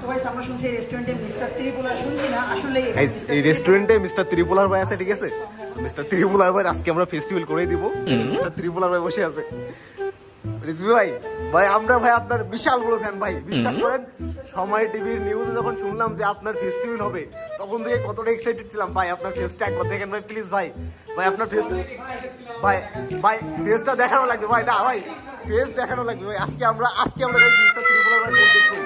আমরা শুনছি এই রেস্টুরেন্টে মিস্টার ত্রিপুলার, শুনছি না আসলে এই রেস্টুরেন্টে মিস্টার ত্রিপুলার ভাই আছে, ঠিক আছে? মিস্টার ত্রিপুলার ভাই আজকে আমরা ফেস্টিভ্যাল করে দিব। মিস্টার ত্রিপুলার ভাই বসে আছে। রিজভি ভাই, ভাই আমরা ভাই আপনার বিশাল বড় ফ্যান ভাই, বিশ্বাস করেন। সময় টিভির নিউজে যখন শুনলাম যে আপনার ফেস্টিভ্যাল হবে, তখন থেকে কতটা এক্সাইটেড ছিলাম ভাই। আপনার ফেসটা একবার দেখেন ভাই, প্লিজ ভাই। ভাই আপনার ফেস, ভাই ভাই ফেসটা দেখানো লাগবে ভাই, না ভাই ফেস দেখানো লাগবে ভাই। আজকে আমরা মিস্টার ত্রিপুলার ভাই ফেস দেখবো।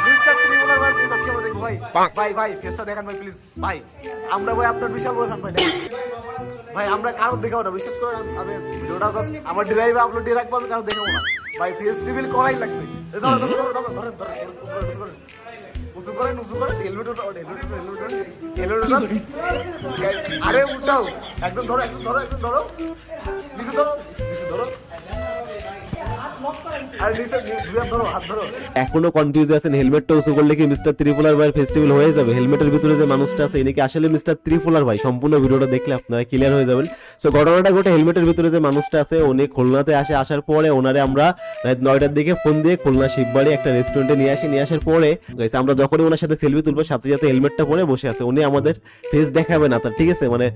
মিস্টার ত্রিপুলার ভাই ফেস আজকে আমরা দেখবো ভাই। ভাই ভাই ফেসটা দেখান ভাই প্লিজ ভাই। আমরা ভাই আপনার বিশাল বড় ফ্যান ভাই। ভাই আমরা কারো দেখাবো না, বিশ্বাস করেন। আমি ভিডিওটা জাস্ট আমার ড্রাইভে আপলোড দিয়ে রাখবো, আমি কারো দেখাবো না ভাই। ফেস রিভিল করাই লাগবে। আরে উঠাও, একজন ধরো, নিচে ধরো। এখনো কনফিউজ আছেন হেলমেটটা উঁচু করলে কি মিস্টার ত্রিপুলার ভাইয়ের ফেস্টিভ্যাল হয়ে যাবে? হেলমেটের ভিতরে যে মানুষটা আছে ইনি কি আসলে মিস্টার ত্রিপুলার ভাই? সম্পূর্ণ ভিডিওটা দেখলে আপনারা ক্লিয়ার হয়ে যাবেন। সো ঘটনাটা ঘটে, হেলমেটের ভিতরে যে মানুষটা আছে উনি খুলনাতে আসার পরে ওনারে আমরা রাত 9টার দিকে ফোন দিয়ে খুলনা শিববাড়ি একটা রেস্টুরেন্টে নিয়ে আসার পরে আমরা যখনই ওনার সাথে সেলফি তুলবো, সাথে সাথে হেলমেটটা পরে বসে আছে। উনি আমাদের ফেস দেখাবে না তার, ঠিক আছে? মানে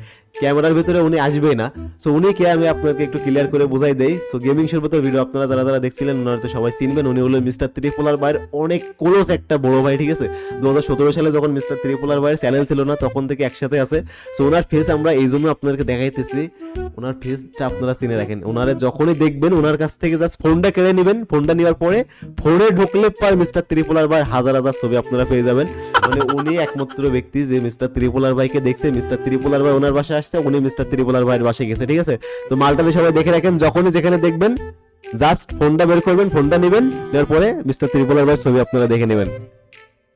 ক্যামেরার ভিতরে উনি আসবেই না। সো উনি কে আমি আপনাকে একটু ক্লিয়ার করে বোঝাই দেই। সো গেমিং শোর ভিতরে ভিডিও আপনারা যারা দেখছিলেন ওনারা তো সবাই চিনবেন। উনি হলো মিস্টার ত্রিপুলার ভাইয়ের অনেক ক্লোজ একটা বড় ভাই, ঠিক আছে? 2017 সালে যখন মিস্টার ত্রিপুলার ভাইয়ের চ্যানেল ছিল না, তখন থেকে একসাথে আছে। সো ওনার ফেস আমরা এই জন্য আপনাদেরকে দেখাইতেছি, ওনার ফেসটা আপনারা চিনে রাখেন। ওনারে যখনই দেখবেন ওনার কাছ থেকে জাস্ট ফোনটা কেড়ে নেবেন। ফোনটা নেওয়ার পরে ফোনে ঢুকলে পর মিস্টার ত্রিপুলার ভাই হাজার ছবি আপনারা পেয়ে যাবেন। মানে উনি একমাত্র ব্যক্তি যে মিস্টার ত্রিপুলার ভাইকে দেখছে। মিস্টার ত্রিপুলার ভাই ওনার বাসায় আসছে, উনি মিস্টার ত্রিপুলার ভাইয়ের বাসায় গেছে, ঠিক আছে? তো মালটা সবাই দেখে রাখেন, যখনই যেখানে দেখবেন জাস্ট ফোনটা বের করবেন, ফোনটা নেবেন, নেওয়ার পরে মিস্টার ত্রিপুলার ভাইয়ের ছবি আপনারা দেখে নেবেন।